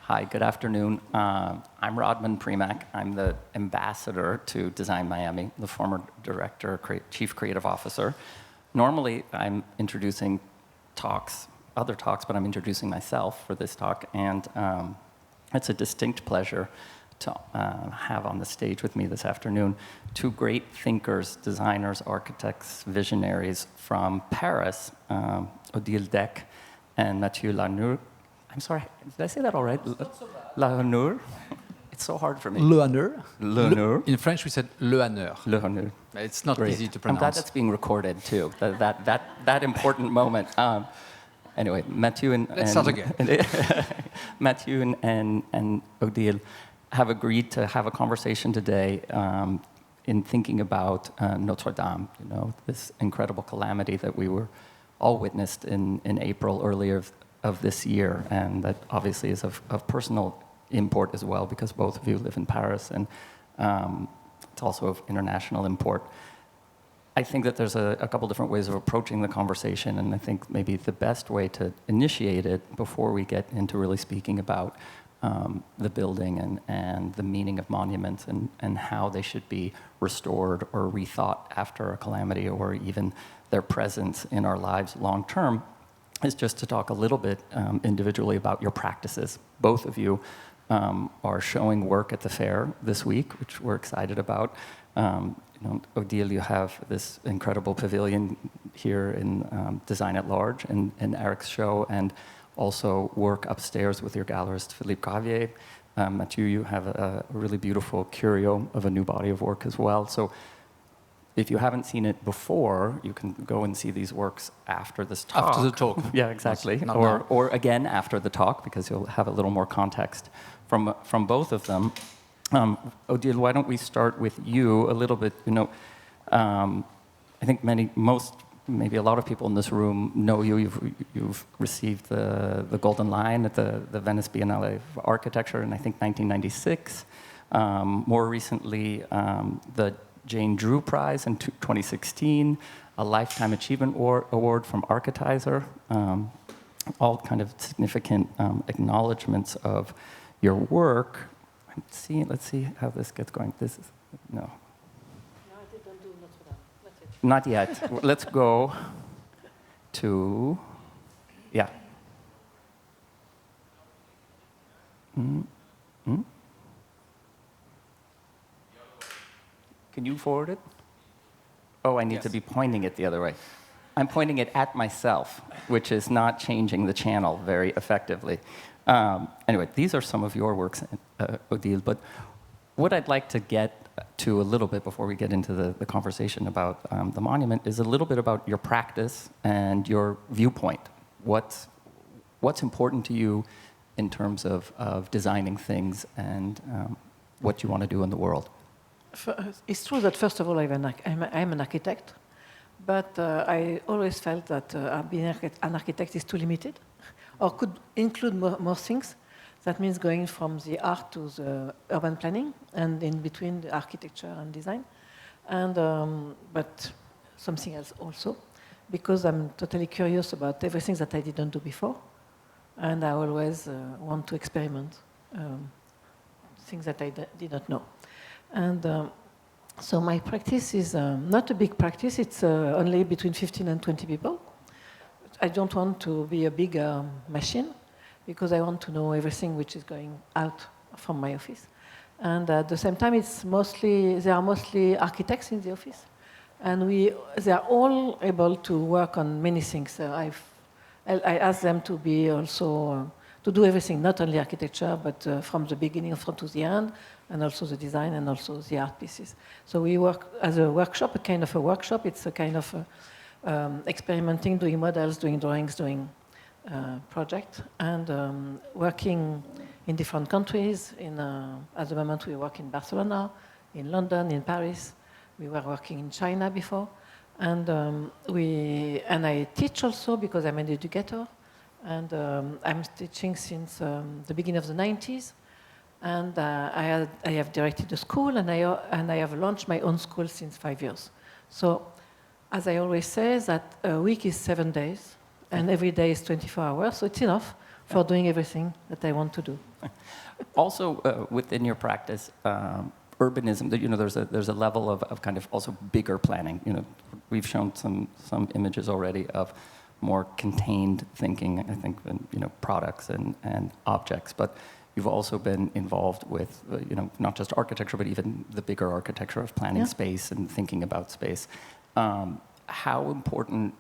Hi, good afternoon. I'm Rodman Primack. I'm the ambassador to Design Miami, the former director, chief creative officer. Normally, I'm introducing other talks, but I'm introducing myself for this talk, and it's a distinct pleasure to have on the stage with me this afternoon two great thinkers, designers, architects, visionaries from Paris, Odile Decq and Mathieu Lehanneur. I'm sorry, did I say that all right? Lehanneur? It's so hard for me. Lehanneur. Lehanneur. In French, we said Lehanneur. Lehanneur. It's not Great. easy to pronounce. I'm glad that's being recorded, too, that important moment. Anyway, Mathieu and... Let's start again. Mathieu and Odile have agreed to have a conversation today in thinking about Notre-Dame, this incredible calamity that we were all witnessed in April earlier of this year, and that obviously is of personal import as well, because both of you live in Paris, and it's also of international import. I think that there's a couple different ways of approaching the conversation, and I think maybe the best way to initiate it before we get into really speaking about the building and the meaning of monuments and how they should be restored or rethought after a calamity, or even their presence in our lives long term, is just to talk a little bit individually about your practices. Both of you are showing work at the fair this week, which we're excited about. Odile, you have this incredible pavilion here in Design at Large in Eric's show, and also work upstairs with your gallerist, Philippe Gravier. Mathieu, you have a really beautiful curio of a new body of work as well. So if you haven't seen it before, you can go and see these works after this talk. After the talk. Yeah, exactly. Not Or again after the talk, because you'll have a little more context from both of them. Odile, why don't we start with you a little bit? I think maybe a lot of people in this room know you. You've received the Golden Lion at the Venice Biennale of Architecture in, I think, 1996. More recently, the Jane Drew Prize in 2016, a Lifetime Achievement Award from Architizer, all kind of significant acknowledgments of your work. Let's see how this gets going. No. No, I didn't do Notre-Dame. That's it. Not yet. Let's go to, yeah. Can you forward it? Oh, I need to be pointing it the other way. I'm pointing it at myself, which is not changing the channel very effectively. Anyway, these are some of your works, Odile, but what I'd like to get to a little bit before we get into the conversation about the monument is a little bit about your practice and your viewpoint. What's important to you in terms of designing things and what you want to do in the world? It's true that, first of all, I'm an architect, but I always felt that being an architect is too limited, or could include more things. That means going from the art to the urban planning, and in between the architecture and design, and but something else also, because I'm totally curious about everything that I didn't do before, and I always want to experiment things that I did not know. And so my practice is not a big practice. It's only between 15 and 20 people. I don't want to be a big machine, because I want to know everything which is going out from my office. And at the same time, there are mostly architects in the office. And they are all able to work on many things. I ask them to be also, to do everything, not only architecture, but from the beginning to the end, and also the design and also the art pieces. So we work as a workshop, a kind of a workshop. It's a kind of experimenting, doing models, doing drawings, doing projects, and working in different countries. At the moment, we work in Barcelona, in London, in Paris. We were working in China before. And I teach also, because I'm an educator. And I'm teaching since the beginning of the 90s. And I have directed a school, and I have launched my own school since 5 years. So, as I always say, that a week is 7 days, and every day is 24 hours, so it's enough for doing everything that I want to do. Also, within your practice, urbanism, there's a level of kind of also bigger planning. We've shown some images already of more contained thinking, I think, products and objects. But you've also been involved with, not just architecture, but even the bigger architecture of planning space and thinking about space. How important,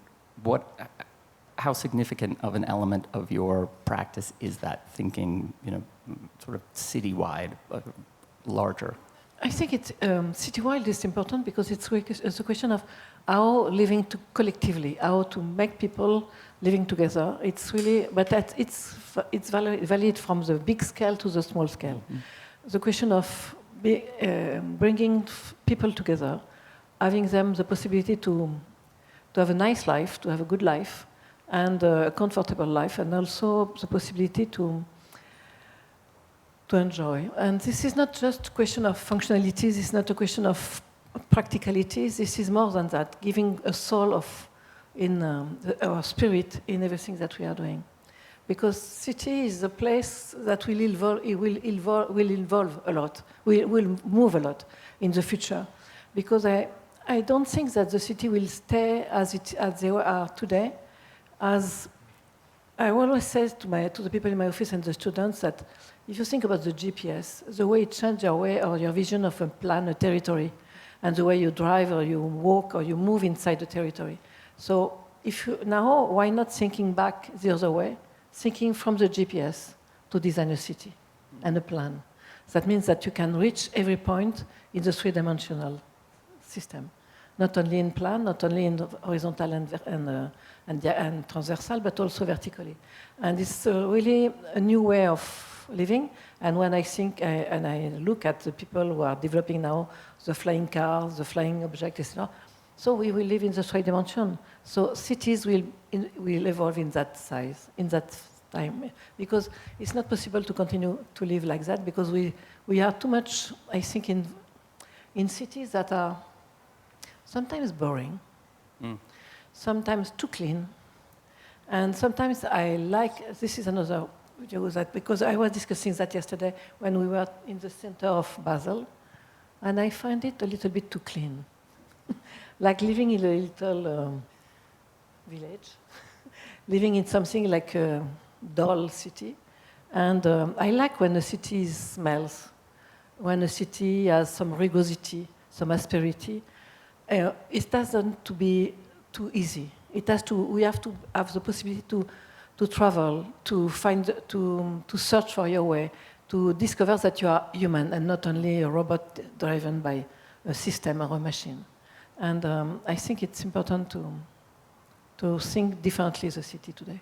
how significant of an element of your practice is that thinking, sort of citywide, larger? I think it's citywide is important because it's a question of how living collectively, how to make people living together. It's really, but it's valid from the big scale to the small scale. Mm-hmm. The question of bringing people together, having them the possibility to have a nice life, to have a good life, and a comfortable life, and also the possibility to enjoy. And this is not just a question of functionality, this is not a question of practicality, this is more than that, giving a soul in our spirit in everything that we are doing. Because city is a place that will evolve a lot, will move a lot in the future. Because I don't think that the city will stay as they are today. As I always say to the people in my office and the students that if you think about the GPS, the way it changes your way or your vision of a territory, and the way you drive or you walk or you move inside the territory. So now, why not thinking back the other way, thinking from the GPS to design a city and a plan. That means that you can reach every point in the three-dimensional system, not only in plan, not only in horizontal and transversal, but also vertically. And it's really a new way of living. And when I think and I look at the people who are developing now the flying cars, the flying objects, etc., so we will live in the three dimension. So cities will evolve in that size, in that time, because it's not possible to continue to live like that because we are too much, I think, in cities that are sometimes boring, sometimes too clean, and sometimes I like, this is another video that, because I was discussing that yesterday when we were in the center of Basel, and I find it a little bit too clean. Like living in a little village, living in something like a dull city. And I like when a city smells, when a city has some rugosity, some asperity. It doesn't to be too easy. We have to have the possibility to travel, to find, to search for your way, to discover that you are human and not only a robot driven by a system or a machine. And I think it's important to think differently the city today.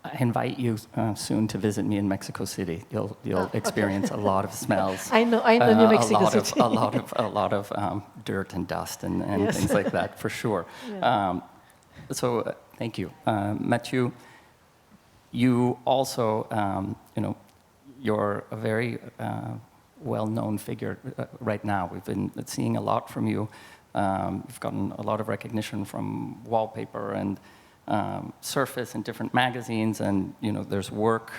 I invite you soon to visit me in Mexico City. You'll experience a lot of smells. I know New Mexico City. A lot of dirt and dust and yes. Things like that, for sure. Yeah. So thank you, Mathieu. You also, you're a very well-known figure right now. We've been seeing a lot from you. You've gotten a lot of recognition from Wallpaper and Surface and different magazines, and there's work,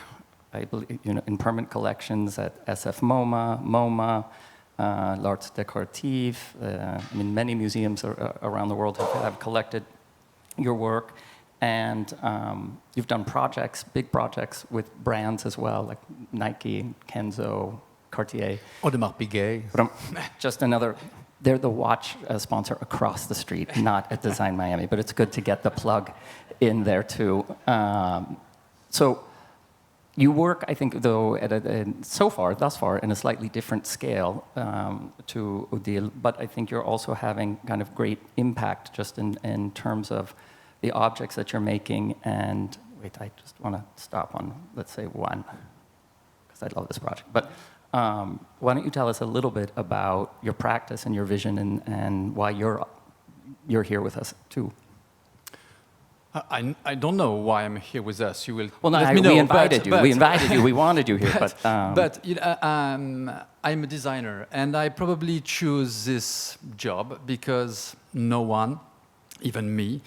I believe, in permanent collections at SF MoMA, L'Arts Décoratif. Many museums around the world have collected your work, and you've done projects, big projects with brands as well, like Nike, Kenzo, Cartier. Audemars Piguet. Just another. They're the watch sponsor across the street, not at Design Miami, but it's good to get the plug in there too. So you work, I think, though, thus far, in a slightly different scale to Odile, but I think you're also having kind of great impact just in terms of the objects that you're making. And wait, I just want to stop on, let's say, one, because I love this project. But why don't you tell us a little bit about your practice and your vision and why you're here with us too? I don't know why I'm here with us. You will. Well, no, we invited you. We invited you. We wanted you here, but. I'm a designer, and I probably choose this job because no one, even me,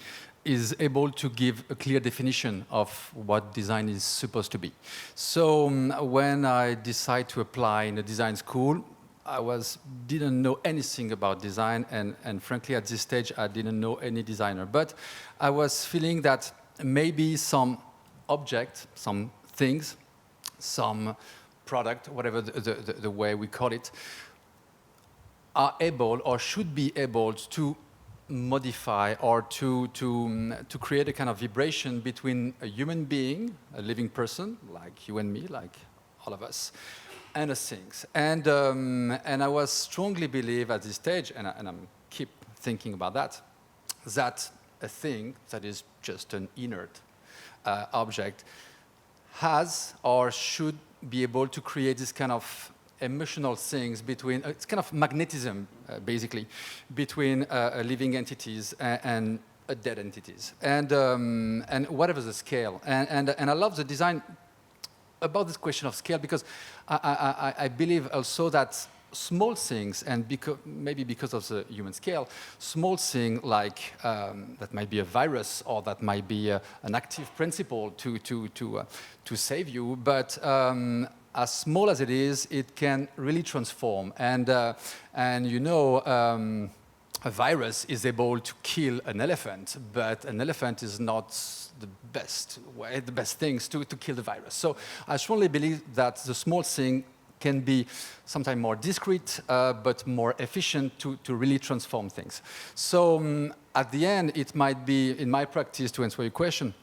is able to give a clear definition of what design is supposed to be. So when I decided to apply in a design school, didn't know anything about design, and frankly, at this stage, I didn't know any designer. But I was feeling that maybe some object, some things, some product, whatever the way we call it, are able or should be able to modify or to create a kind of vibration between a human being, a living person, like you and me, like all of us, and a things. And I was strongly believe at this stage, and I'm keep thinking about that a thing that is just an inert object has or should be able to create this kind of emotional things between, it's kind of magnetism, basically, between living entities and dead entities, and whatever the scale. And I love the design about this question of scale, because I believe also that small things, and maybe because of the human scale, small thing like that might be a virus, or that might be an active principle to save you, but as small as it is, it can really transform. And you know, a virus is able to kill an elephant, but an elephant is not the best way, the best things to kill the virus. So I strongly believe that the small thing can be sometimes more discreet, but more efficient to really transform things. So at the end, it might be, in my practice, to answer your question,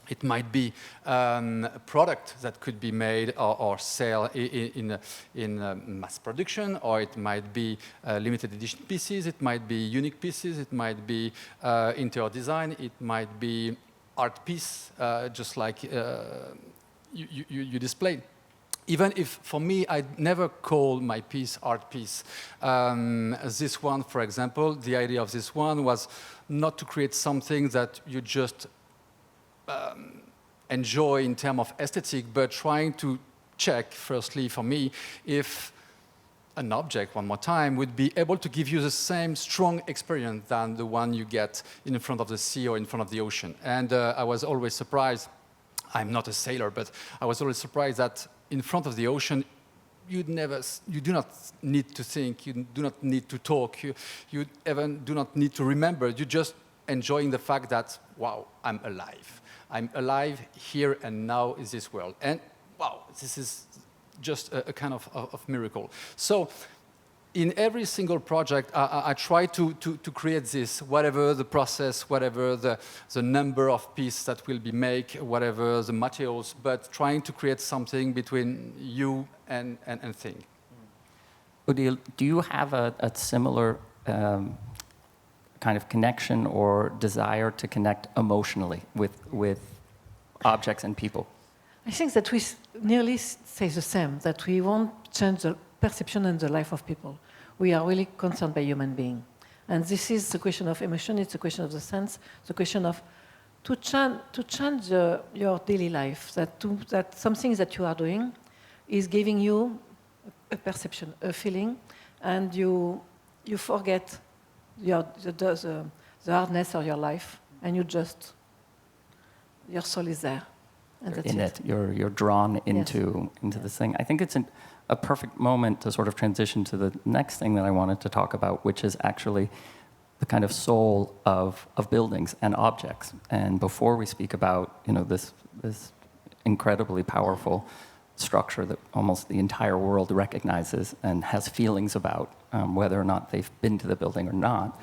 it might be a product that could be made or sell in mass production, or it might be limited edition pieces, it might be unique pieces, it might be interior design, it might be art piece, just like you displayed. Even if, for me, I'd never call my piece art piece. This one, for example, the idea of this one was not to create something that you just enjoy in terms of aesthetic, but trying to check, firstly, for me, if an object, one more time, would be able to give you the same strong experience than the one you get in front of the sea or in front of the ocean. And I was always surprised, I'm not a sailor, but I was always surprised that in front of the ocean, you do not need to think, you do not need to talk, you even do not need to remember, you're just enjoying the fact that, wow, I'm alive. I'm alive here and now in this world. And wow, this is just a kind of miracle. So in every single project, I try to create this, whatever the process, whatever the number of pieces that will be made, whatever the materials, but trying to create something between you and thing. Odile, do you have a similar kind of connection or desire to connect emotionally with objects and people? I think that we nearly say the same, that we won't change the perception and the life of people. We are really concerned by human being. And this is the question of emotion, it's a question of the sense, the question of to change your daily life, that something that you are doing is giving you a perception, a feeling, and you forget the hardness of your life, and your soul is there. And that's it. You're drawn into this thing. I think it's a perfect moment to sort of transition to the next thing that I wanted to talk about, which is actually the kind of soul of buildings and objects. And before we speak about this incredibly powerful structure that almost the entire world recognizes and has feelings about, whether or not they've been to the building or not,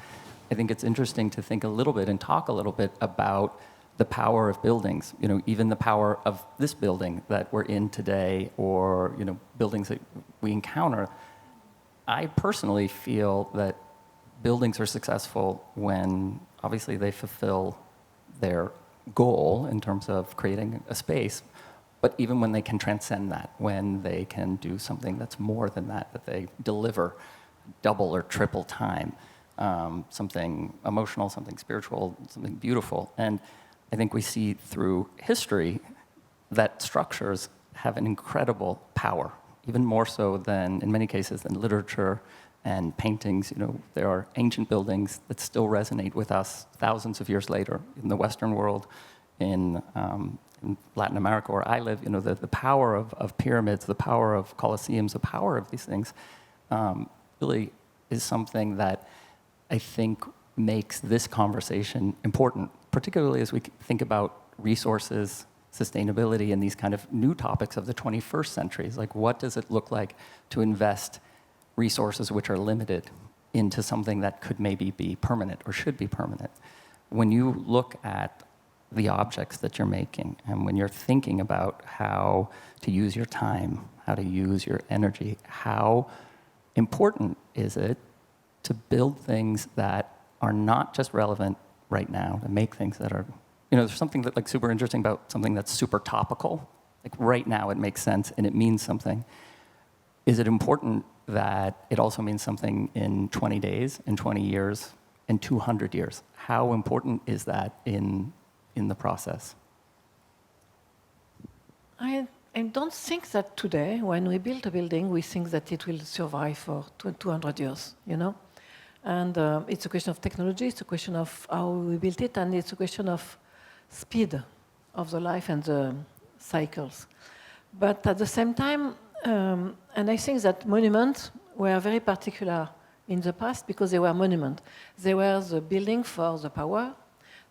I think it's interesting to think a little bit and talk a little bit about the power of buildings, even the power of this building that we're in today, or buildings that we encounter. I personally feel that buildings are successful when obviously they fulfill their goal in terms of creating a space, but even when they can transcend that, when they can do something that's more than that they deliver double or triple time, something emotional, something spiritual, something beautiful. And I think we see through history that structures have an incredible power, even more so than, in many cases, than literature and paintings. There are ancient buildings that still resonate with us thousands of years later in the Western world, in Latin America where I live. The power of pyramids, the power of colosseums, the power of these things really is something that I think makes this conversation important, particularly as we think about resources, sustainability, and these kind of new topics of the 21st century. Like, what does it look like to invest resources which are limited into something that could maybe be permanent or should be permanent? When you look at the objects that you're making, and when you're thinking about how to use your time, how to use your energy, how important is it to build things that are not just relevant right now, to make things that are, there's something that like super interesting about something that's super topical. Like right now it makes sense and it means something. Is it important that it also means something in 20 days, in 20 years, in 200 years? How important is that in the process? I don't think that today, when we build a building, we think that it will survive for 200 years, And it's a question of technology, it's a question of how we built it, and it's a question of speed of the life and the cycles. But at the same time, and I think that monuments were very particular in the past because they were monuments. They were the building for the power,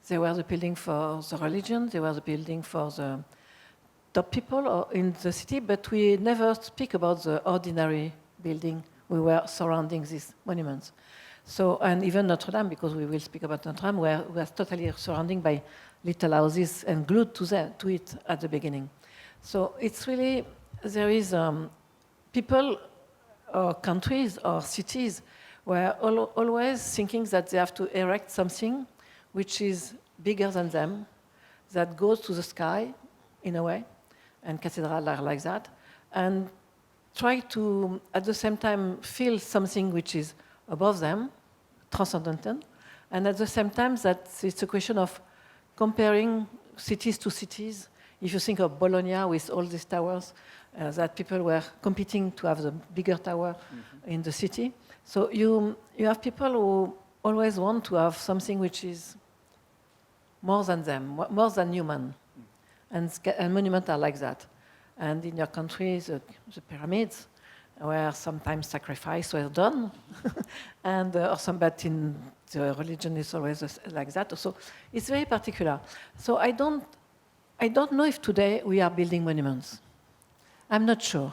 they were the building for the religion, they were the building for the top people in the city, but we never speak about the ordinary building we were surrounding these monuments. So, and even Notre-Dame, because we will speak about Notre-Dame, was totally surrounded by little houses and glued to it at the beginning. So it's really, there is people or countries or cities were always thinking that they have to erect something which is bigger than them, that goes to the sky in a way, and cathedrals are like that, and try to, at the same time, feel something which is above them, transcendental, and at the same time that it's a question of comparing cities to cities. If you think of Bologna with all these towers, that people were competing to have the bigger tower in the city. So you have people who always want to have something which is more than them, more than human. And monuments are like that. And in your country, the pyramids, where sometimes sacrifice was done, and but in the religion is always like that. So it's very particular. So I don't know if today we are building monuments. I'm not sure.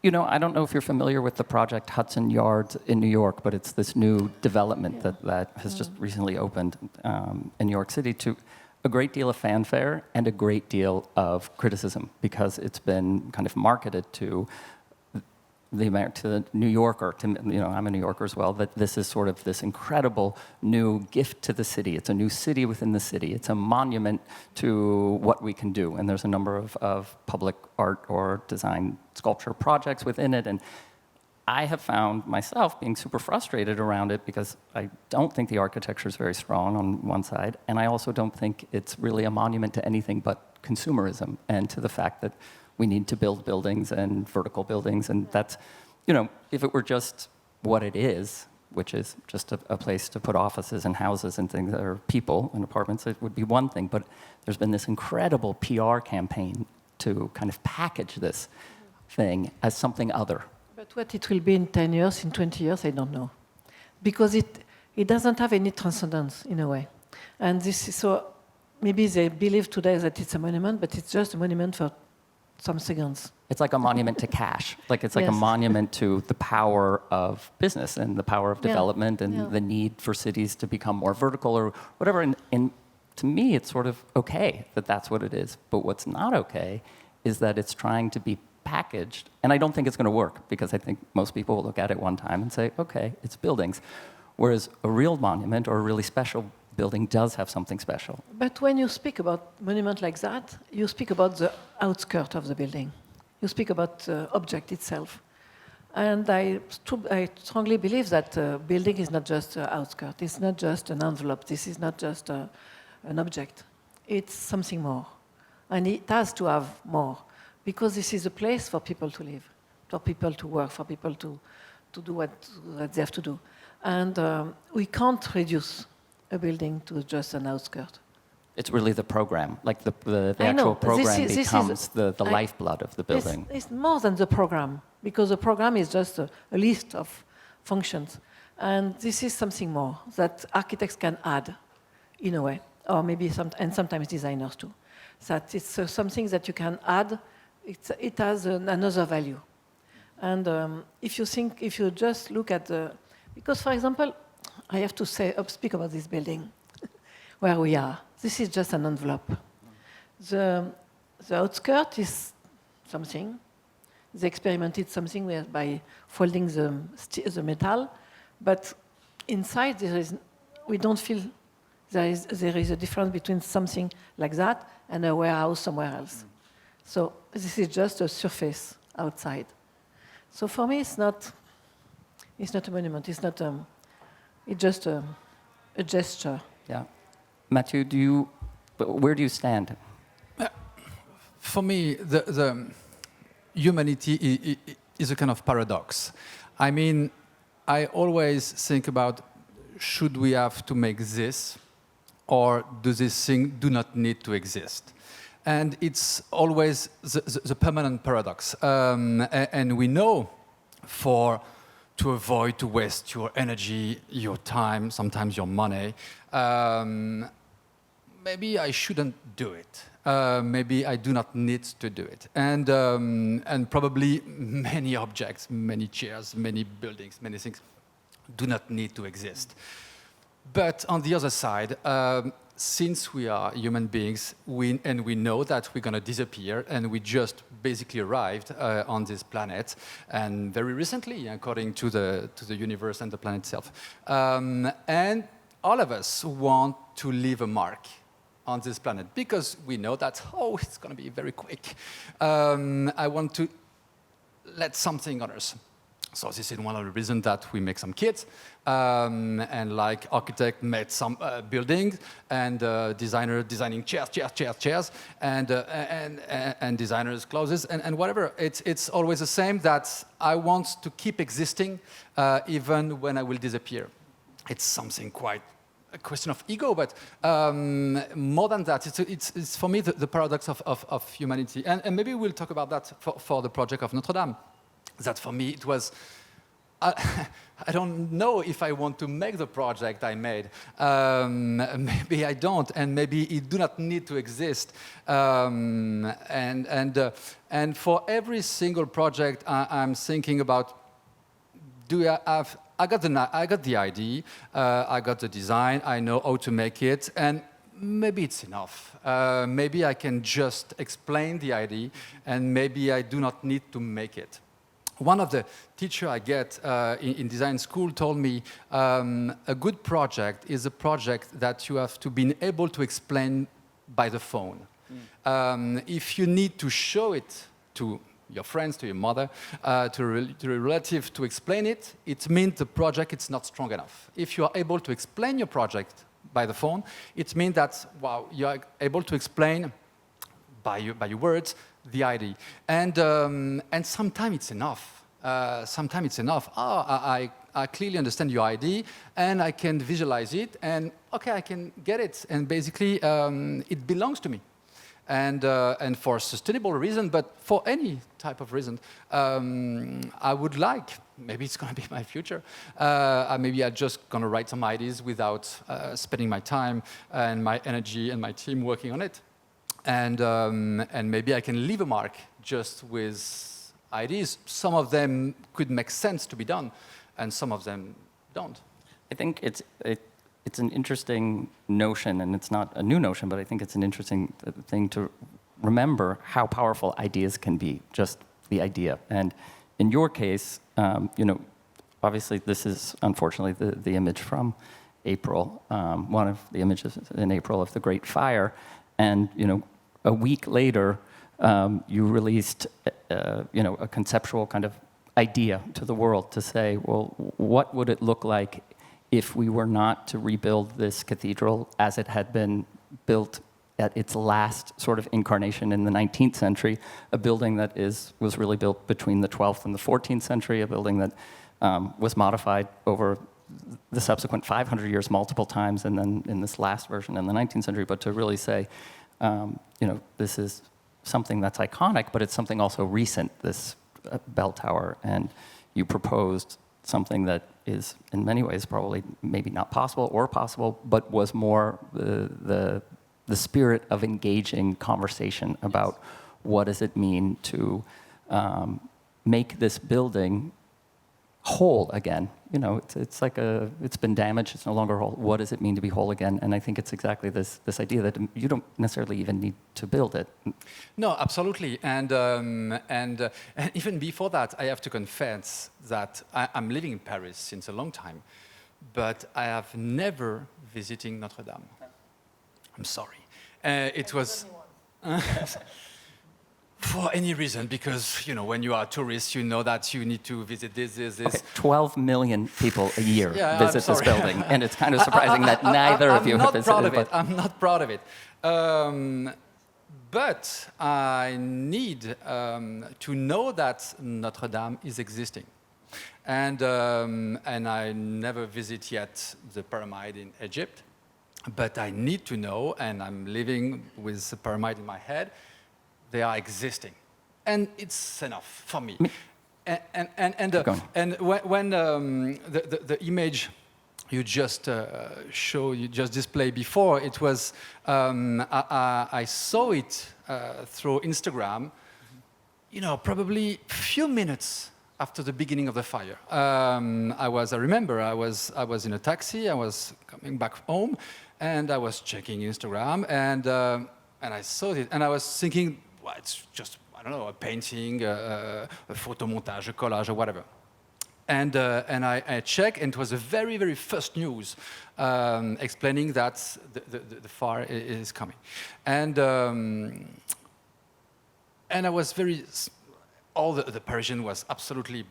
I don't know if you're familiar with the project Hudson Yards in New York, but it's this new development that has just recently opened in New York City to a great deal of fanfare and a great deal of criticism because it's been kind of marketed to the New Yorker, I'm a New Yorker as well, that this is sort of this incredible new gift to the city. It's a new city within the city. It's a monument to what we can do. And there's a number of public art or design sculpture projects within it. And I have found myself being super frustrated around it because I don't think the architecture is very strong on one side. And I also don't think it's really a monument to anything but consumerism and to the fact that we need to build buildings and vertical buildings, and that's, if it were just what it is, which is just a place to put offices and houses and things that are people and apartments, it would be one thing. But there's been this incredible PR campaign to kind of package this thing as something other. But what it will be in 10 years, in 20 years, I don't know. Because it doesn't have any transcendence in a way. And this is so, maybe they believe today that it's a monument, but it's just a monument for some seconds. It's like a monument to cash. Like it's like a monument to the power of business and the power of development and the need for cities to become more vertical or whatever. And to me, it's sort of okay that that's what it is. But what's not okay is that it's trying to be packaged. And I don't think it's going to work because I think most people will look at it one time and say, okay, it's buildings. Whereas a real monument or a really special building does have something special. But when you speak about monument like that, you speak about the outskirt of the building. You speak about the object itself. And I strongly believe that building is not just an outskirt. It's not just an envelope. This is not just an object. It's something more. And it has to have more. Because this is a place for people to live, for people to work, for people to to do what they have to do. And we can't reduce a building to just an outskirt. It's really the program, like the I know. actual program This becomes the lifeblood of the building. It's more than the program, because the program is just a list of functions. And this is something more that architects can add, in a way, or maybe and sometimes designers too. That it's something that you can add. It has another value. And if you just look at because for example, I have to speak about this building, where we are. This is just an envelope. The outskirt is something. They experimented something by folding the metal, but inside we don't feel there is a difference between something like that and a warehouse somewhere else. So this is just a surface outside. So for me, it's not a monument. It's just a gesture. Yeah. Mathieu, where do you stand? For me, the humanity is a kind of paradox. I mean, I always think about, should we have to make this, or does this thing do not need to exist? And it's always the permanent paradox. And we know to avoid to waste your energy, your time, sometimes your money, maybe I shouldn't do it. Maybe I do not need to do it. And probably many objects, many chairs, many buildings, many things do not need to exist. But on the other side, since we are human beings, we know that we're going to disappear, and we just basically arrived on this planet, and very recently, according to the universe and the planet itself. And all of us want to leave a mark on this planet, because we know that, it's going to be very quick. I want to let something on Earth. So this is one of the reasons that we make some kids, and like architect made some buildings, and designer designing chairs, and designers clothes, and whatever. It's always the same, that I want to keep existing even when I will disappear. It's something quite a question of ego, but more than that, it's for me the paradox of humanity. And maybe we'll talk about that for the project of Notre-Dame. That for me, it was, I don't know if I want to make the project I made. Maybe I don't, and maybe it do not need to exist. And for every single project I'm thinking about, I got the idea, I got the design, I know how to make it, and maybe it's enough. Maybe I can just explain the idea, and maybe I do not need to make it. One of the teachers I get in design school told me a good project is a project that you have to be able to explain by the phone. If you need to show it to your friends, to your mother, to a relative to explain it, it means the project is not strong enough. If you are able to explain your project by the phone, it means that, wow, you are able to explain by your words the idea. And sometimes it's enough. Sometimes it's enough. I clearly understand your idea, and I can visualize it, and okay, I can get it, and basically it belongs to me. And for a sustainable reason, but for any type of reason, I would like, maybe it's going to be my future, maybe I'm just going to write some ideas without spending my time and my energy and my team working on it. And maybe I can leave a mark just with ideas. Some of them could make sense to be done, and some of them don't. I think it's an interesting notion, and it's not a new notion, but I think it's an interesting thing to remember how powerful ideas can be, just the idea. And in your case, obviously this is unfortunately the image from April, one of the images in April of the Great Fire. And a week later, you released a conceptual kind of idea to the world to say, well, what would it look like if we were not to rebuild this cathedral as it had been built at its last sort of incarnation in the 19th century, a building that was really built between the 12th and the 14th century, a building that was modified over the subsequent 500 years multiple times, and then in this last version in the 19th century, but to really say, this is something that's iconic, but it's something also recent, this bell tower, and you proposed something that is in many ways probably maybe not possible or possible, but was more the spirit of engaging conversation about what does it mean to make this building whole again. It's like it's been damaged, it's no longer whole. What does it mean to be whole again? And I think it's exactly this idea that you don't necessarily even need to build it. No, absolutely. And even before that, I have to confess that I'm living in Paris since a long time, but I have never visited Notre-Dame. I'm sorry. It was... For any reason, because when you are a tourist, you know that you need to visit this. Okay, 12 million people a year visit this building, and it's kind of surprising that neither of you have visited. I'm not proud of it. But I need to know that Notre-Dame is existing, and I never visit yet the pyramid in Egypt, but I need to know, and I'm living with the pyramid in my head. They are existing, and it's enough for me. And when the image you just displayed before, it was I saw it through Instagram. Probably a few minutes after the beginning of the fire. I remember I was in a taxi. I was coming back home, and I was checking Instagram, and I saw it, and I was thinking. Well, it's just, I don't know, a painting, a photomontage, a collage, or whatever. And I checked, and it was the very, very first news explaining that the fire is coming. And I was all the Parisian was absolutely,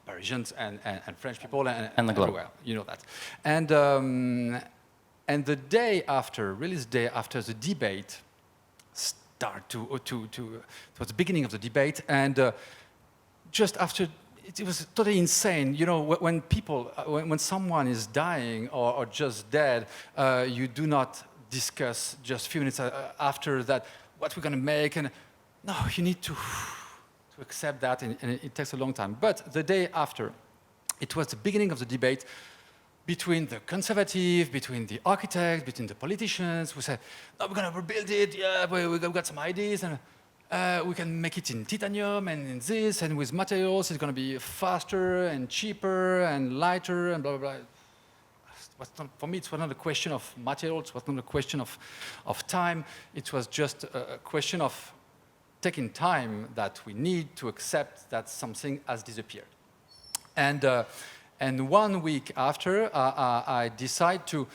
Parisians and French people and the globe. Everywhere, you know that. And the day after, release day after the debate, towards the beginning of the debate, and just after, it was totally insane. When someone is dying or just dead, you do not discuss just a few minutes after that what we're going to make, and no, you need to accept that, and it takes a long time. But the day after, it was the beginning of the debate between the conservative, between the architects, between the politicians, who said, "No, we're going to rebuild it. Yeah, we got some ideas, and we can make it in titanium and in this, and with materials, it's going to be faster and cheaper and lighter and blah blah blah." For me, it was not a question of materials. It was not a question of time. It was just a question of taking time that we need to accept that something has disappeared, And 1 week after, I decided to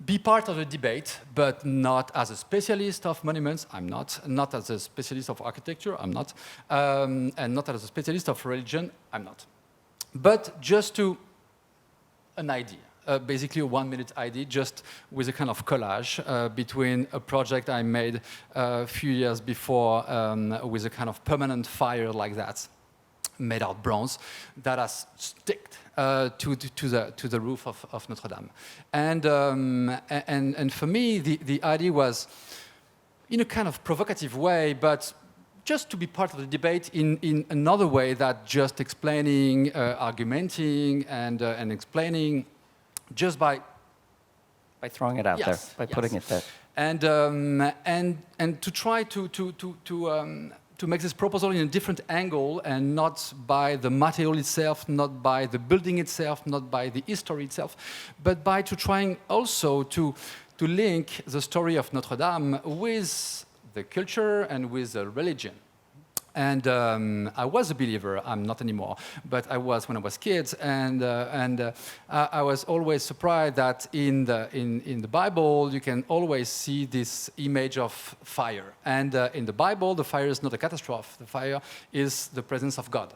be part of the debate, but not as a specialist of monuments. I'm not as a specialist of architecture. I'm not, and not as a specialist of religion. I'm not. But just an idea, basically a 1-minute idea, just with a kind of collage between a project I made a few years before with a kind of permanent fire like that, made out bronze, that has sticked to the roof of Notre-Dame. And for me, the idea was, in a kind of provocative way, but just to be part of the debate in another way that just explaining, argumenting, and explaining, just by throwing it out there, by putting it there, and to try to make this proposal in a different angle, and not by the material itself, not by the building itself, not by the history itself, but by trying also to link the story of Notre-Dame with the culture and with the religion. And I was a believer. I'm not anymore, but I was when I was kids, and I was always surprised that in the Bible you can always see this image of fire. And in the Bible, the fire is not a catastrophe. The fire is the presence of God.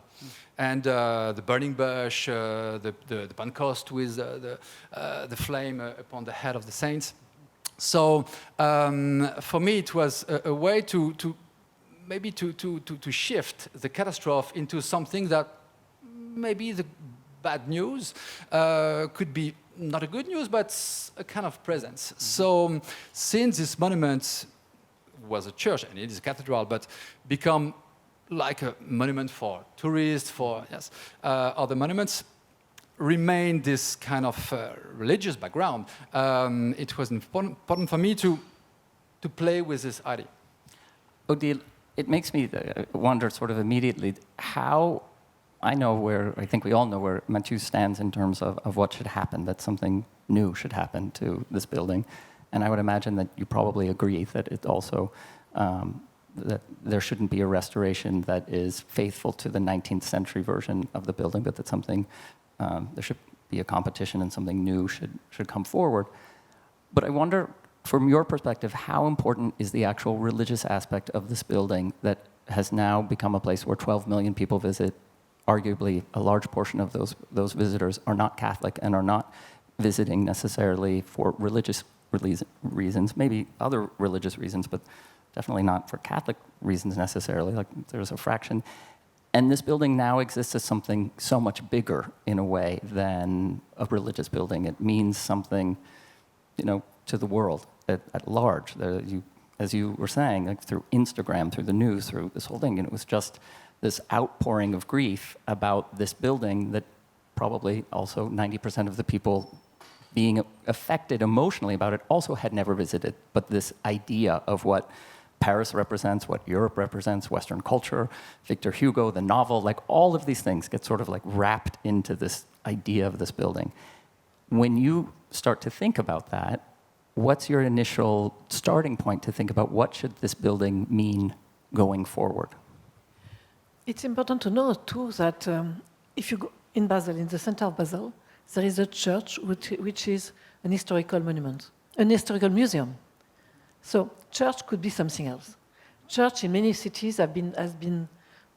And the burning bush, the Pentecost with the flame upon the head of the saints. So for me, it was a way to maybe to shift the catastrophe into something that maybe the bad news, could be not a good news, but a kind of presence. So since this monument was a church, and it is a cathedral, but become like a monument for tourists, for other monuments, remain this kind of religious background, it was important for me to play with this idea. Odile, it makes me wonder sort of immediately how I think we all know where Mathieu stands in terms of what should happen, that something new should happen to this building. And I would imagine that you probably agree that it also, that there shouldn't be a restoration that is faithful to the 19th century version of the building, but that something, there should be a competition and something new should come forward. But I wonder, from your perspective, how important is the actual religious aspect of this building that has now become a place where 12 million people visit? Arguably, a large portion of those visitors are not Catholic and are not visiting necessarily for religious reasons, maybe other religious reasons, but definitely not for Catholic reasons necessarily. Like there's a fraction. And this building now exists as something so much bigger in a way than a religious building. It means something, to the world at large. As you were saying, like through Instagram, through the news, through this whole thing, and it was just this outpouring of grief about this building that probably also 90% of the people being affected emotionally about it also had never visited. But this idea of what Paris represents, what Europe represents, Western culture, Victor Hugo, the novel, like all of these things get sort of like wrapped into this idea of this building. When you start to think about that, what's your initial starting point to think about what should this building mean going forward? It's important to know, too, that if you go in Basel, in the center of Basel, there is a church which is an historical monument, an historical museum. So church could be something else. Church in many cities has been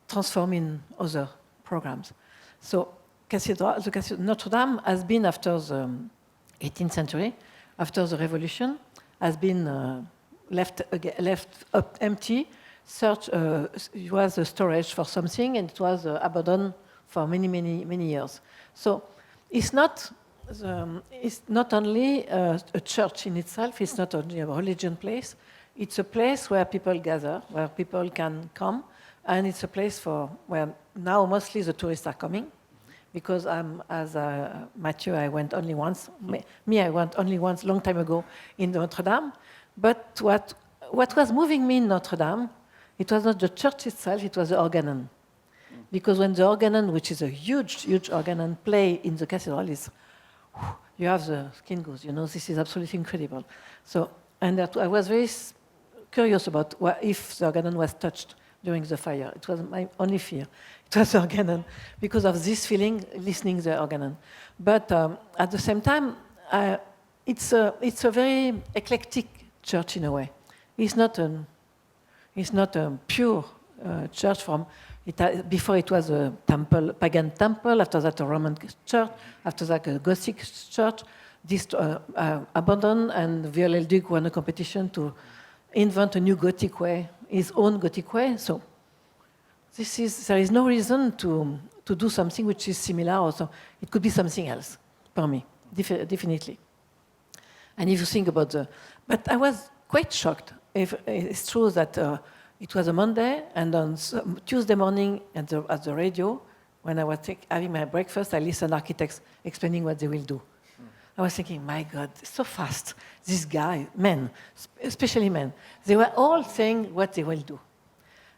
transformed in other programs. So the Notre-Dame has been, after the 18th century, after the Revolution, has been left up empty. It was a storage for something, and it was abandoned for many years. So it's not only a church in itself. It's not only a religion place. It's a place where people gather, where people can come, and it's a place where now mostly the tourists are coming, because as Mathieu, I went only once. I went only once, long time ago, in Notre-Dame. But what was moving me in Notre-Dame, it was not the church itself, it was the organon. Because when the organon, which is a huge organon, play in the cathedral, you have the skin goes, this is absolutely incredible. So, and I was very curious about if the organon was touched during the fire. It was my only fear. It was the organon, because of this feeling, listening to the organon. But at the same time, it's a very eclectic church in a way. It's not a pure church from. Before it was a temple, pagan temple. After that, a Roman church. After that, a Gothic church. This abandoned, and Viollet-le-Duc won a competition to invent a new Gothic way, his own Gothic way. So there is no reason to do something which is similar. Also, it could be something else for me, definitely. And if you think about but I was quite shocked. If it's true that it was a Monday, and on Tuesday morning at the radio, when I was having my breakfast, I listened to architects explaining what they will do. I was thinking, my God, so fast. These guys, men, especially men, they were all saying what they will do.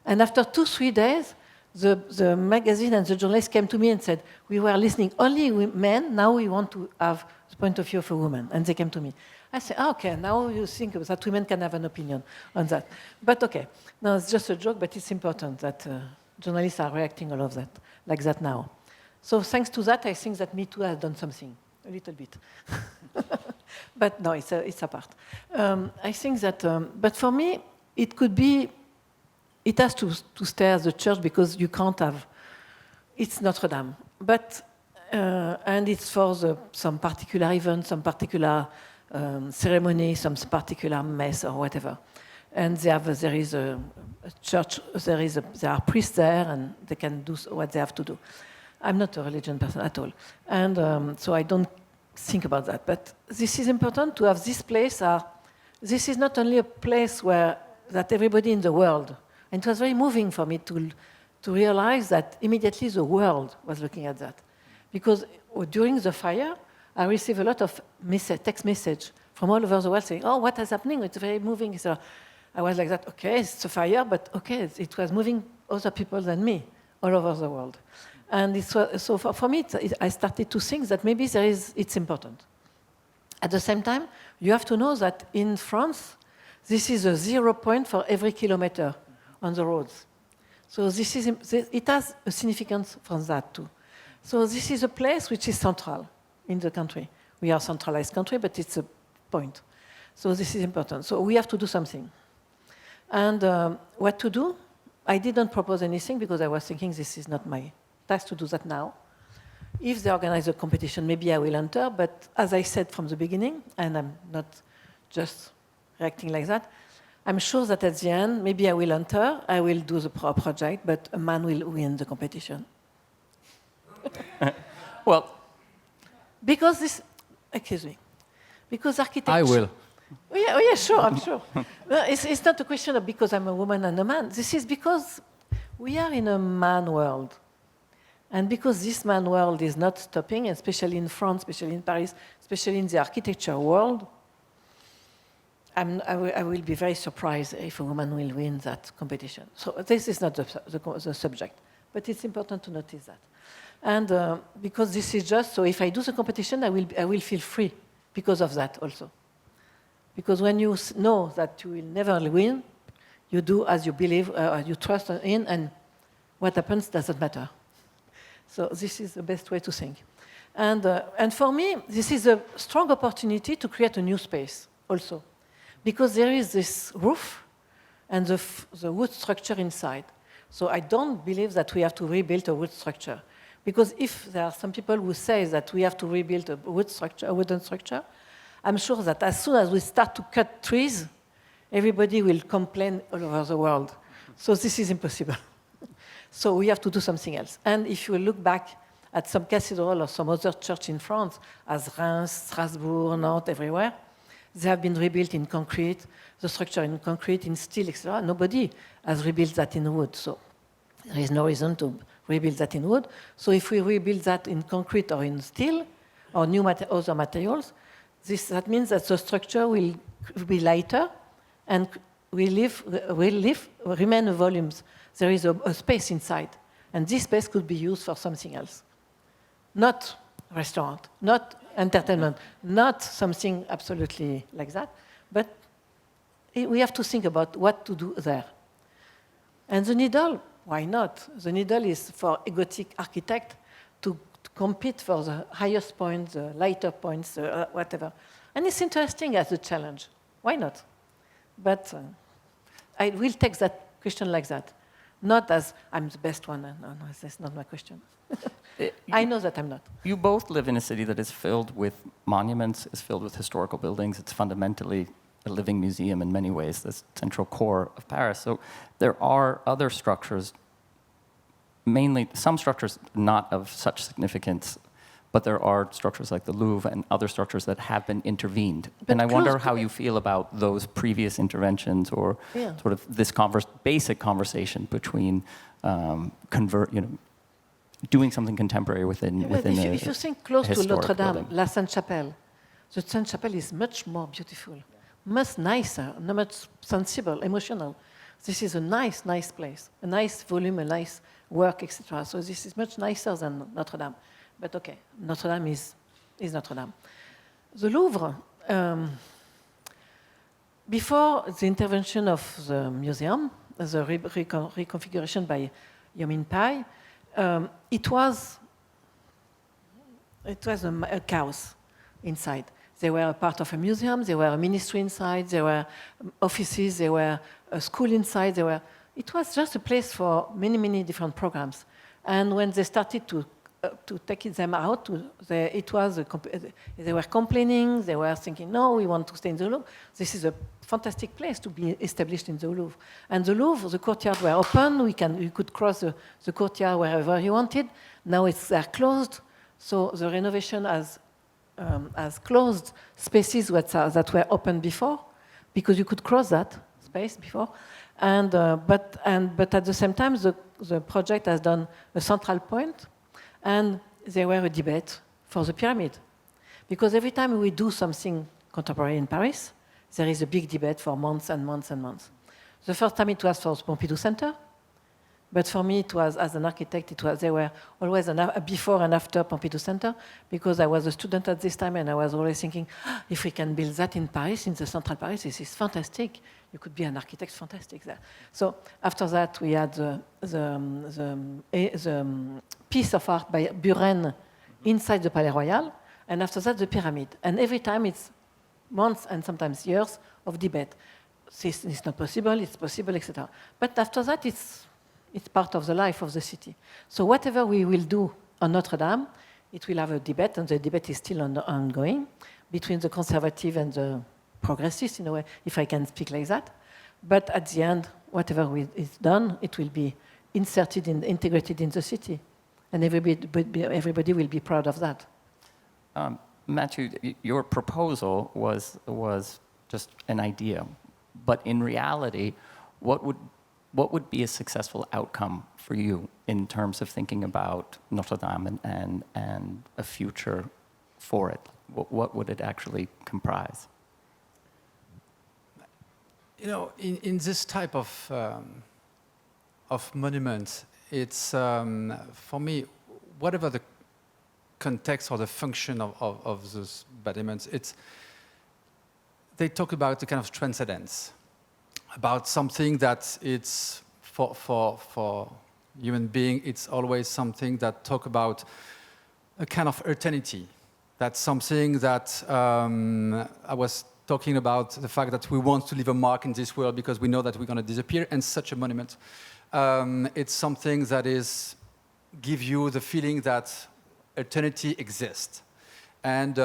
And after 2-3 days, the magazine and the journalists came to me and said, we were listening only with men, now we want to have the point of view of a woman. And they came to me. I said, okay, now you think that women can have an opinion on that. But okay, no, it's just a joke, but it's important that journalists are reacting all of that, like that now. So thanks to that, I think that Me Too has done something, a little bit. But no, it's apart. I think that, but for me, it has to stay as a church, because you can't have, it's Notre-Dame. But, and it's for some particular event, some particular ceremony, some particular mass or whatever. And there is a church, there are priests there, and they can do what they have to do. I'm not a religion person at all. And so I don't think about that. But this is important to have this place. This is not only a place that everybody in the world, and it was very moving for me to realize that immediately the world was looking at that. Because during the fire, I received a lot of text message from all over the world saying, oh, what is happening? It's very moving. So I was like that, okay, it's a fire, but okay, it was moving other people than me all over the world. And so for me, I started to think that maybe it's important. At the same time, you have to know that in France, this is a 0 point for every kilometer on the roads. So it has a significance from that too. So this is a place which is central in the country. We are a centralized country, but it's a point. So this is important. So we have to do something. And what to do? I didn't propose anything because I was thinking this is not my task to do that now. If they organize a competition, maybe I will enter. But as I said from the beginning, and I'm not just reacting like that, I'm sure that at the end, maybe I will enter, I will do the project, but a man will win the competition. Well, because architecture... I will. Oh yeah, sure, I'm sure. It's not a question of because I'm a woman and a man. This is because we are in a man world. And because this man world is not stopping, especially in France, especially in Paris, especially in the architecture world, I will be very surprised if a woman will win that competition. So this is not the subject, but it's important to notice that. And because this is just, so if I do the competition, I will feel free because of that also. Because when you know that you will never win, you do as you believe, you trust in, and what happens doesn't matter. So this is the best way to think. And for me, this is a strong opportunity to create a new space also. Because there is this roof and the wood structure inside. So I don't believe that we have to rebuild a wood structure. Because if there are some people who say that we have to rebuild a wooden structure, I'm sure that as soon as we start to cut trees, everybody will complain all over the world. So this is impossible. So we have to do something else. And if you look back at some cathedral or some other church in France, as Reims, Strasbourg, Nantes, everywhere, they have been rebuilt in concrete, the structure in concrete, in steel, etc. Nobody has rebuilt that in wood. So there is no reason to rebuild that in wood. So if we rebuild that in concrete or in steel or other materials, that means that the structure will be lighter and remain volumes. There is a space inside. And this space could be used for something else. Not restaurant, not entertainment, not something absolutely like that, but we have to think about what to do there. And the needle, why not? The needle is for a Gothic architect to compete for the highest points, the lighter points, whatever. And it's interesting as a challenge. Why not? But I will take that question like that. Not as I'm the best one. No, that's not my question. I know that I'm not. You both live in a city that is filled with monuments, is filled with historical buildings. It's fundamentally a living museum in many ways, the central core of Paris. So there are other structures, mainly some structures not of such significance, but there are structures like the Louvre and other structures that have been intervened. But and I wonder how you feel about those previous interventions or sort of this basic conversation between doing something contemporary within if you think close to Notre-Dame, La Sainte-Chapelle, the Sainte-Chapelle is much more beautiful, much nicer, much sensible, emotional. This is a nice place, a nice volume, a nice work, etc. So this is much nicer than Notre-Dame. But okay, Notre-Dame is Notre-Dame. The Louvre, before the intervention of the museum, the reconfiguration by Yomin Pai, it was a chaos inside. They were a part of a museum, they were a ministry inside, there were offices, there were a school inside, it was just a place for many, many different programs. And when they started to take them out, they were complaining, they were thinking, no, we want to stay in the Louvre. This is a fantastic place to be established in the Louvre. And the Louvre, the courtyard were open, you could cross the courtyard wherever you wanted, Now they're closed, so the renovation has closed spaces that were open before, because you could cross that space before. But at the same time, the project has done a central point, and there were a debate for the pyramid. Because every time we do something contemporary in Paris, there is a big debate for months and months and months. The first time it was for the Pompidou Center, but for me, it was, as an architect, there were always a before and after Pompidou Center, because I was a student at this time, and I was always thinking, if we can build that in Paris, in the central Paris, this is fantastic. You could be an architect, fantastic there. So after that, we had the piece of art by Buren inside the Palais Royal, and after that, the pyramid. And every time it's months and sometimes years of debate. It's not possible, it's possible, etc. But after that, it's part of the life of the city. So whatever we will do on Notre-Dame, it will have a debate, and the debate is still ongoing, between the conservative and the progressists, in a way, if I can speak like that. But at the end, whatever is done, it will be integrated in the city. And everybody will be proud of that. Mathieu, your proposal was just an idea. But in reality, what would be a successful outcome for you in terms of thinking about Notre-Dame and a future for it? What would it actually comprise? You know, in this type of monument, it's, for me, whatever the context or the function of those monuments, they talk about the kind of transcendence, about something that it's for human being, it's always something that talk about a kind of eternity. That's something that I was talking about, the fact that we want to leave a mark in this world because we know that we're going to disappear, and such a monument, it's something that give you the feeling that eternity exists. And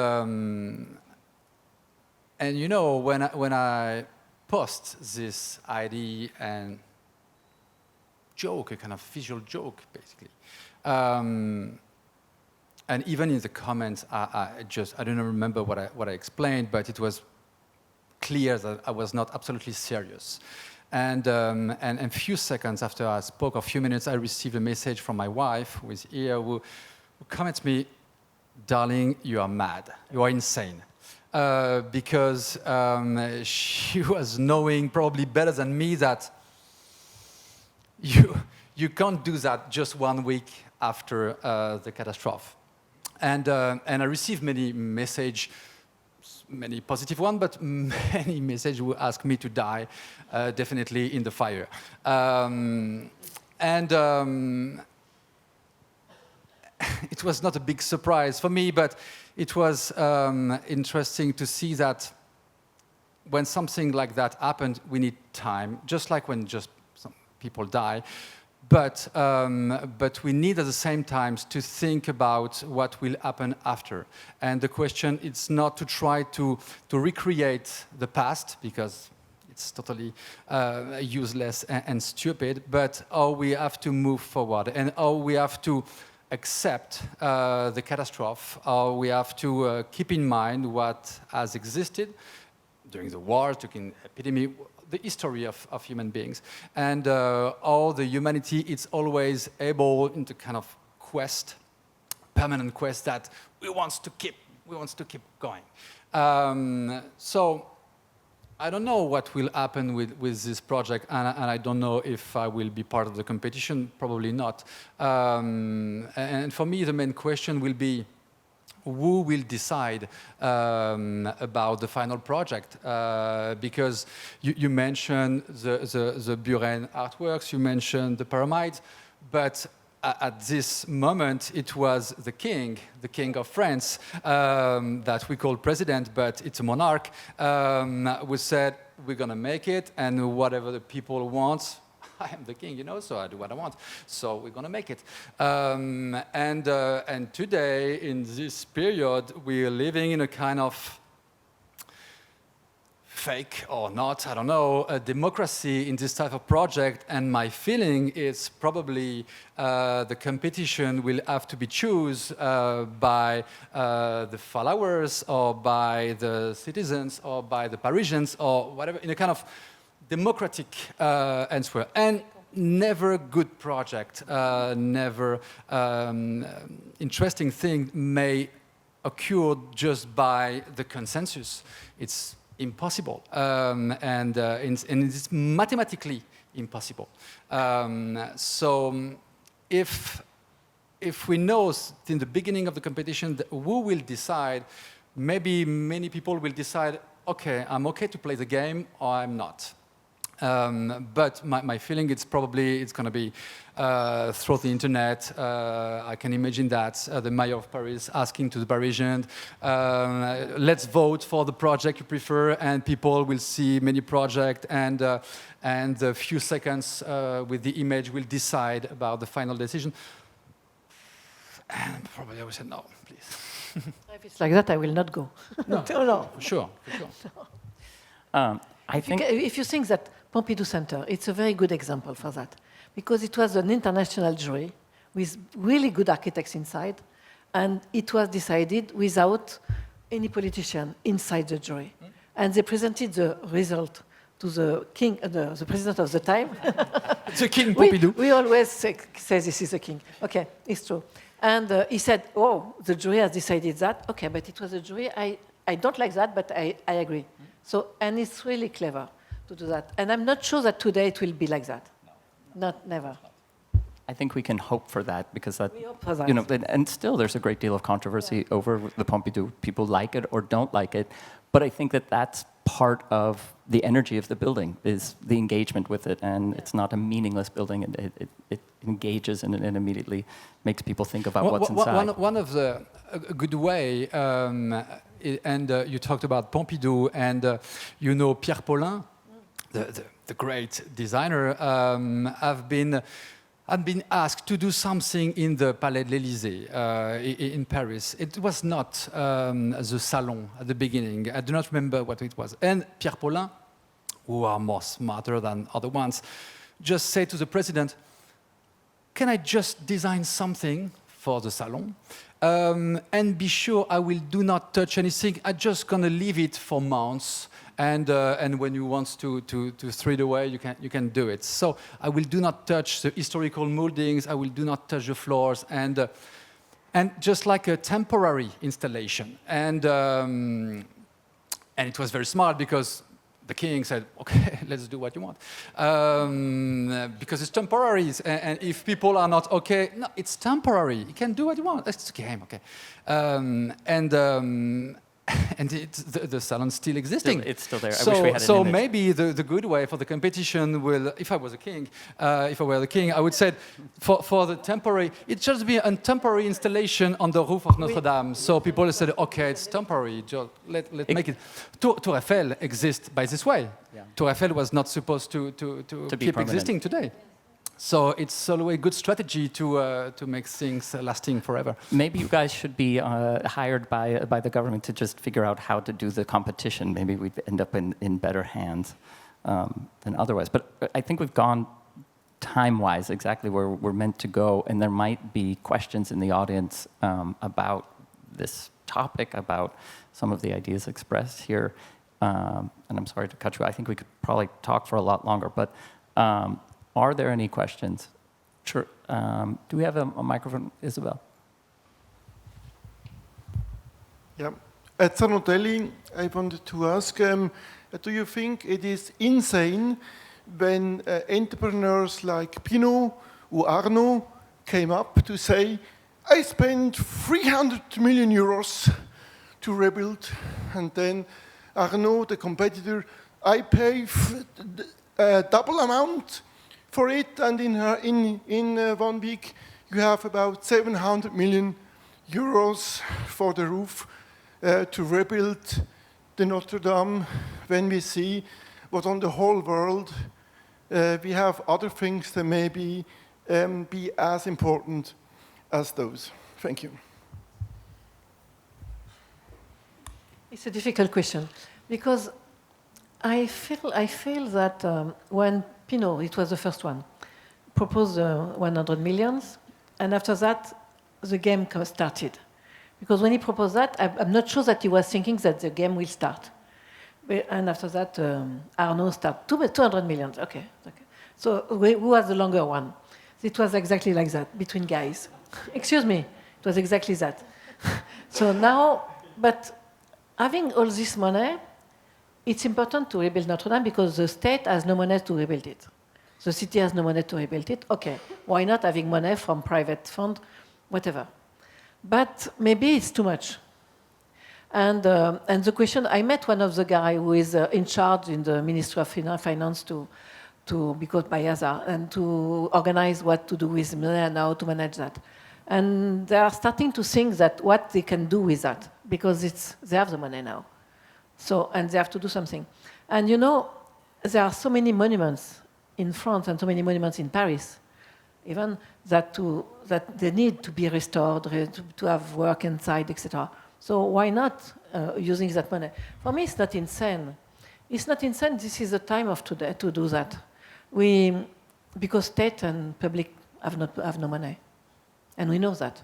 you know, when I post this idea and joke, a kind of visual joke, basically, and even in the comments, I don't remember what I explained, but it was clear that I was not absolutely serious. And a few seconds after I spoke, a few minutes, I received a message from my wife, who is here, who comments me, "Darling, you are mad. You are insane." Because she was knowing probably better than me that you can't do that just 1 week after the catastrophe. And I received many messages, many positive ones, but many messages who asked me to die, definitely in the fire. It was not a big surprise for me, but it was interesting to see that when something like that happened, we need time, just like when just some people die. But we need at the same time to think about what will happen after. And the question is not to try to recreate the past, because it's totally useless and stupid, but how we have to move forward and how we have to accept the catastrophe, how we have to keep in mind what has existed during the war, during the epidemic, the history of human beings, and how the humanity is always able in the kind of quest, permanent quest that we want to keep going. So I don't know what will happen with this project, and I don't know if I will be part of the competition, probably not. And for me, the main question will be, who will decide about the final project? Because you mentioned the Buren artworks, you mentioned the pyramids, but at this moment it was the king of France, that we call president, but it's a monarch, who said, we're going to make it, and whatever the people want, I am the king, you know, so I do what I want. So we're going to make it. And today, in this period, we are living in a kind of fake or not, I don't know, a democracy in this type of project. And my feeling is probably the competition will have to be chosen by the followers or by the citizens or by the Parisians or whatever, in a kind of democratic answer. And never good project, never interesting thing may occur just by the consensus. It's impossible, and it's mathematically impossible. So if we know in the beginning of the competition who will decide, maybe many people will decide, okay, I'm okay to play the game or I'm not. But my feeling it's going to be through the internet. I can imagine that the mayor of Paris asking to the Parisians, let's vote for the project you prefer, and people will see many projects, and a few seconds with the image will decide about the final decision. And probably I will say no, please. If it's like that, I will not go. No, no. For sure. I think If you think that Pompidou Center, it's a very good example for that, because it was an international jury with really good architects inside, and it was decided without any politician inside the jury. And they presented the result to the king, the president of the time. The king Pompidou. We always say this is the king. Okay, it's true. And he said, oh, the jury has decided that. Okay, but it was a jury. I don't like that, but I agree. So, and it's really clever to do that. And I'm not sure that today it will be like that. Never. I think we can hope for that, because that, We hope for that. you know, and still there's a great deal of controversy over the Pompidou. People like it or don't like it, but I think that that's part of the energy of the building, is the engagement with it, and it's not a meaningless building. It engages and it immediately makes people think about what's inside. One of the a good way, and you talked about Pompidou, and you know Pierre Paulin, the great designer, have been asked to do something in the Palais de l'Élysée in Paris. It was not the salon at the beginning. I do not remember what it was. And Pierre Paulin, who are more smarter than other ones, just said to the president, can I just design something for the salon? And be sure I will do not touch anything. I'm just going to leave it for months. And when you want to throw it away, you can do it. So I will do not touch the historical moldings. I will do not touch the floors, and just like a temporary installation. And it was very smart, because the king said, "Okay, let's do what you want," because it's temporary. And if people are not okay, no, it's temporary. You can do what you want. It's a game, okay? And the salon's still existing. It's still there. I wish we had an so image. maybe the good way for the competition will, if I was a king, if I were the king, I would say for the temporary, it just be a temporary installation on the roof of Notre-Dame. So people said, okay, it's temporary. Just let make it. Tour Eiffel exists by this way. Yeah. Tour Eiffel was not supposed to keep permanent. existing today. So it's always a good strategy to make things lasting forever. Maybe you guys should be hired by the government to just figure out how to do the competition. Maybe we'd end up in better hands than otherwise. But I think we've gone time-wise exactly where we're meant to go, and there might be questions in the audience about this topic, about some of the ideas expressed here. And I'm sorry to cut you. I think we could probably talk for a lot longer, but are there any questions? Sure. Do we have a microphone, Isabel? Yeah. At Odile, I wanted to ask, do you think it is insane when entrepreneurs like Pinot or Arnaud came up to say, I spent 300 million euros to rebuild, and then Arnaud, the competitor, I pay double amount for it, and in 1 week you have about 700 million euros for the roof to rebuild the Notre-Dame, when we see what on the whole world we have other things that maybe be as important as those. Thank you. It's a difficult question, because I feel that when Pinot, it was the first one, proposed 100 millions, and after that, the game started. Because when he proposed that, I'm not sure that he was thinking that the game will start. And after that, Arnaud started 200 millions. Okay. So who was the longer one? It was exactly like that, between guys. Excuse me, it was exactly that. So now, but having all this money, it's important to rebuild Notre-Dame because the state has no money to rebuild it. The city has no money to rebuild it. Okay, why not having money from private fund, whatever. But maybe it's too much. And the question, I met one of the guys who is in charge in the Ministry of Finance because by hazard, and to organize what to do with money and how to manage that. And they are starting to think that what they can do with that, because they have the money now. So, and they have to do something. And you know, there are so many monuments in France and so many monuments in Paris, even that they need to be restored, to have work inside, etc. So why not using that money? For me, it's not insane. It's not insane. This is the time of today to do that. Because state and public have no money, and we know that.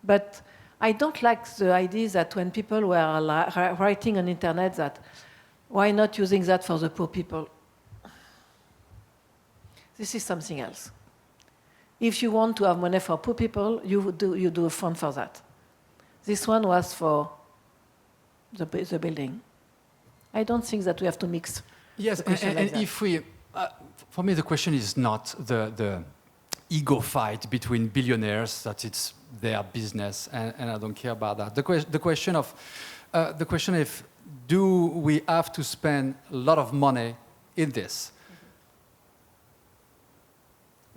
But I don't like the idea that when people were writing on internet that why not using that for the poor people? This is something else. If you want to have money for poor people, you do a fund for that. This one was for the building. I don't think that we have to mix. Yes, and if we, for me, the question is not the ego fight between billionaires, that it's their business, and I don't care about that. The question if do we have to spend a lot of money in this?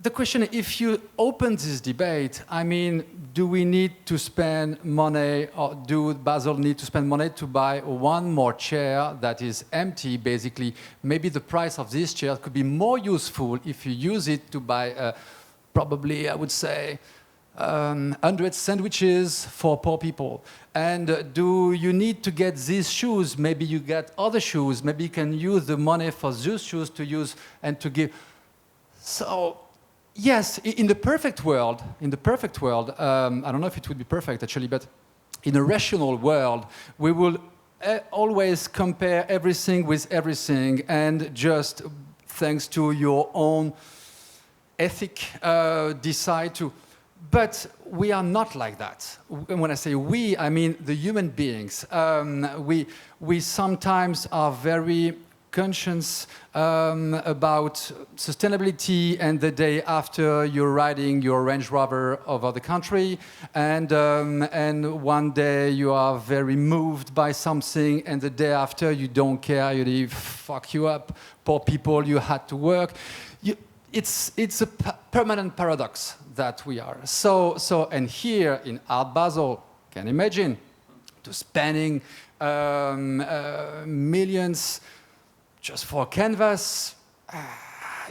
The question, if you open this debate, I mean, do we need to spend money, or do Basel need to spend money to buy one more chair that is empty, basically? Maybe the price of this chair could be more useful if you use it to buy, probably, I would say, 100 sandwiches for poor people. And do you need to get these shoes? Maybe you get other shoes. Maybe you can use the money for those shoes to use and to give. So, yes, in the perfect world, I don't know if it would be perfect actually, but in a rational world, we will always compare everything with everything, and just thanks to your own ethic, decide to. But we are not like that. When I say we, I mean the human beings. We sometimes are very conscious about sustainability, and the day after you're riding your Range Rover over the country, and one day you are very moved by something, and the day after you don't care, you leave, fuck you up, poor people, you had to work. It's a permanent paradox that we are. So and here in Art Basel, can imagine, to spending millions just for canvas,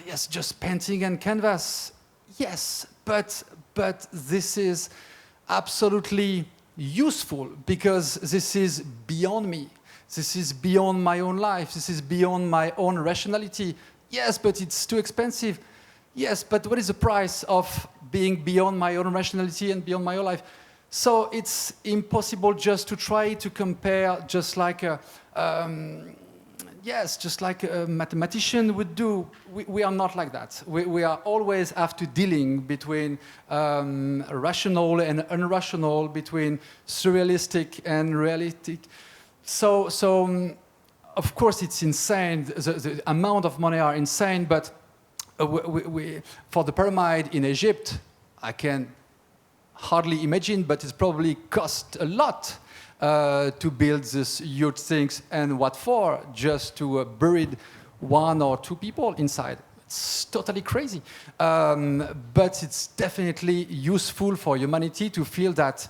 yes, just painting and canvas, yes, but this is absolutely useful because this is beyond me. This is beyond my own life. This is beyond my own rationality. Yes, but it's too expensive. Yes, but what is the price of being beyond my own rationality and beyond my own life? So it's impossible just to try to compare, just like a mathematician would do. We are not like that. We are always after dealing between rational and irrational, between surrealistic and realistic. So of course it's insane. The amount of money are insane, but for the pyramid in Egypt, I can hardly imagine, but it's probably cost a lot to build these huge things, and what for? Just to bury one or two people inside. It's totally crazy. But it's definitely useful for humanity to feel that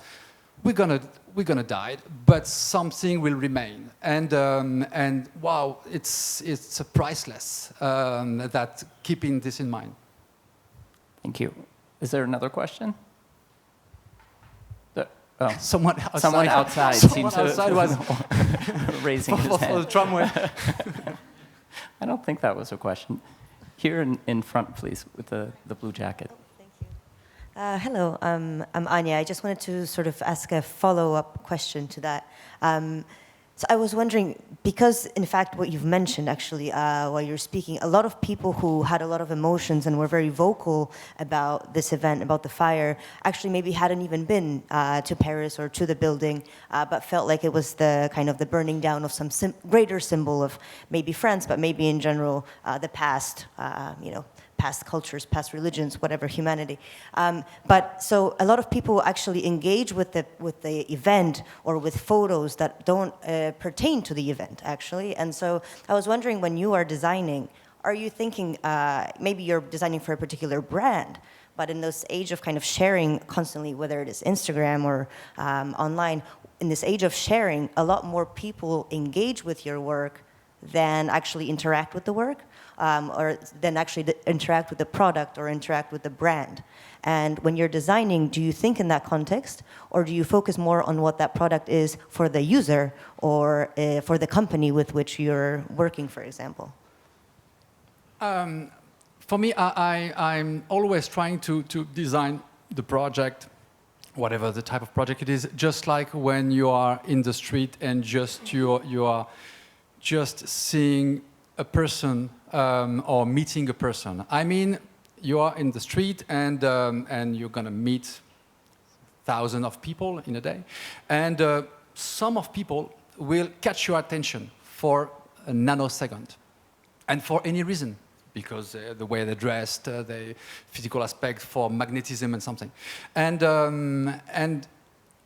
we're gonna die, but something will remain. And wow, it's priceless that keeping this in mind. Thank you. Is there another question? Someone outside. Someone outside Someone seemed outside to was raising his hand. for the tramway. I don't think that was a question. Here in front, please, with the blue jacket. Thank you. Hello, I'm Anya. I just wanted to sort of ask a follow-up question to that. So I was wondering, because in fact what you've mentioned actually while you're speaking, a lot of people who had a lot of emotions and were very vocal about this event, about the fire, actually maybe hadn't even been to Paris or to the building, but felt like it was the kind of the burning down of some greater symbol of maybe France, but maybe in general the past, past cultures, past religions, whatever, humanity. But so a lot of people actually engage with the event or with photos that don't pertain to the event, actually. And so I was wondering, when you are designing, are you thinking, maybe you're designing for a particular brand, but in this age of kind of sharing constantly, whether it is Instagram or online, in this age of sharing, a lot more people engage with your work than actually interact with the work, or then actually interact with the product or interact with the brand. And when you're designing, do you think in that context, or do you focus more on what that product is for the user or for the company with which you're working, for example? For me, I'm always trying to design the project, whatever the type of project it is, just like when you are in the street and you are just seeing a person or meeting a person. I mean, you are in the street and you're going to meet thousands of people in a day. And some of people will catch your attention for a nanosecond. And for any reason. Because the way they're dressed, the physical aspect, for magnetism and something. And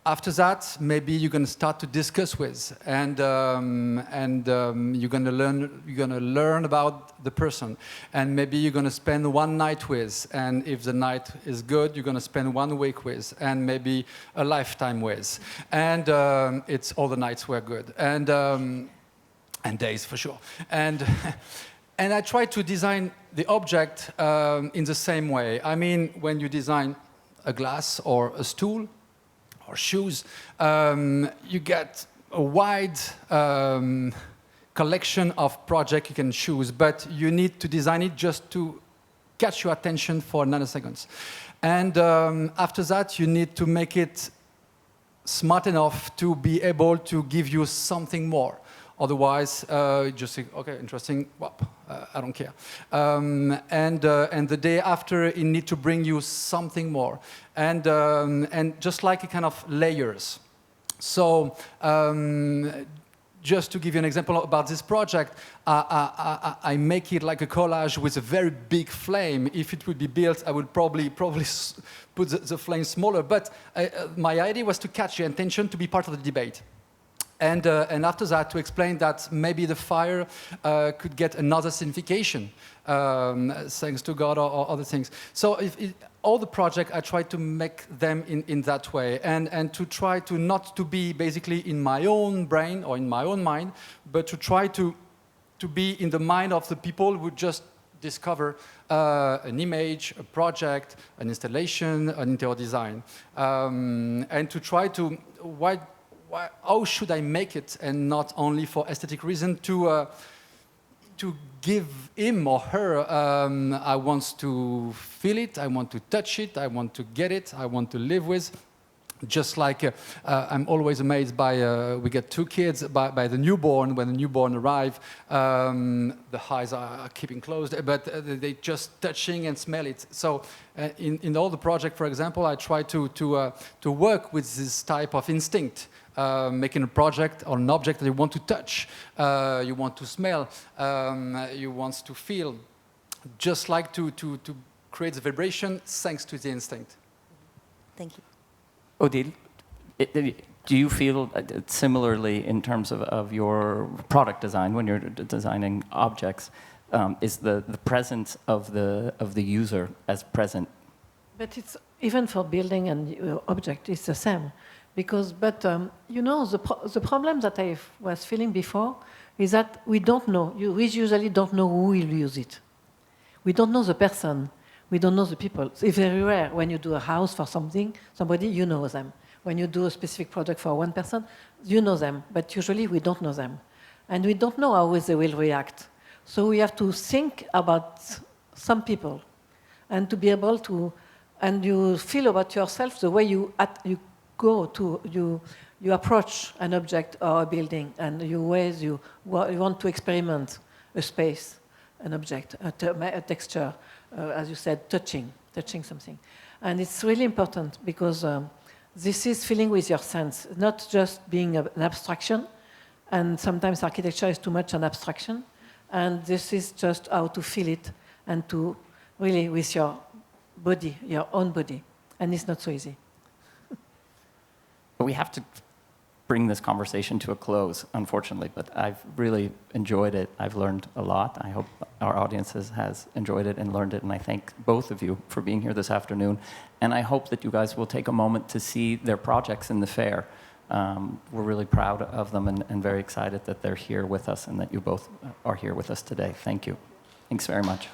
after that, maybe you're going to start to discuss with, and you're going to learn about the person, and maybe you're going to spend one night with, and if the night is good, you're going to spend 1 week with, and maybe a lifetime with, and it's all the nights were good, and days for sure, and I try to design the object in the same way. I mean, when you design a glass or a stool, or shoes, you get a wide collection of projects you can choose, but you need to design it just to catch your attention for nanoseconds. And after that, you need to make it smart enough to be able to give you something more. Otherwise, just think, okay, interesting, well, I don't care. And the day after, it needs to bring you something more. And just like a kind of layers. So just to give you an example about this project, I make it like a collage with a very big flame. If it would be built, I would probably put the flame smaller. But my idea was to catch your attention, to be part of the debate. And after that, to explain that maybe the fire could get another signification, thanks to God or other things. So all the projects, I try to make them in that way, and to try to not to be basically in my own brain or in my own mind, but to try to be in the mind of the people who just discover an image, a project, an installation, an interior design, and to try to how should I make it, and not only for aesthetic reason, to give him or her, I want to feel it, I want to touch it, I want to get it, I want to live with. Just like I'm always amazed by, we get 2 kids, by the newborn. When the newborn arrive, the eyes are keeping closed, but they just touching and smell it. So in all the project, for example, I try to work with this type of instinct. Making a project or an object that you want to touch, you want to smell, you want to feel, just like to create the vibration thanks to the instinct. Thank you. Odile, do you feel similarly in terms of your product design when you're designing objects? Is the presence of the user as present? But it's even for building an object, it's the same. Because, the problem that I was feeling before is that we don't know. We usually don't know who will use it. We don't know the person. We don't know the people. It's very rare when you do a house for somebody, you know them. When you do a specific project for one person, you know them. But usually we don't know them. And we don't know how they will react. So we have to think about some people and to be able to, and you feel about yourself the way you go to, you approach an object or a building, and you ways you want to experiment a space, an object, a texture, as you said, touching something. And it's really important because this is feeling with your sense, not just being an abstraction, and sometimes architecture is too much an abstraction, and this is just how to feel it and to really with your body, your own body, and it's not so easy. But we have to bring this conversation to a close, unfortunately, but I've really enjoyed it. I've learned a lot. I hope our audience has enjoyed it and learned it, and I thank both of you for being here this afternoon. And I hope that you guys will take a moment to see their projects in the fair. We're really proud of them and very excited that they're here with us and that you both are here with us today. Thank you. Thanks very much.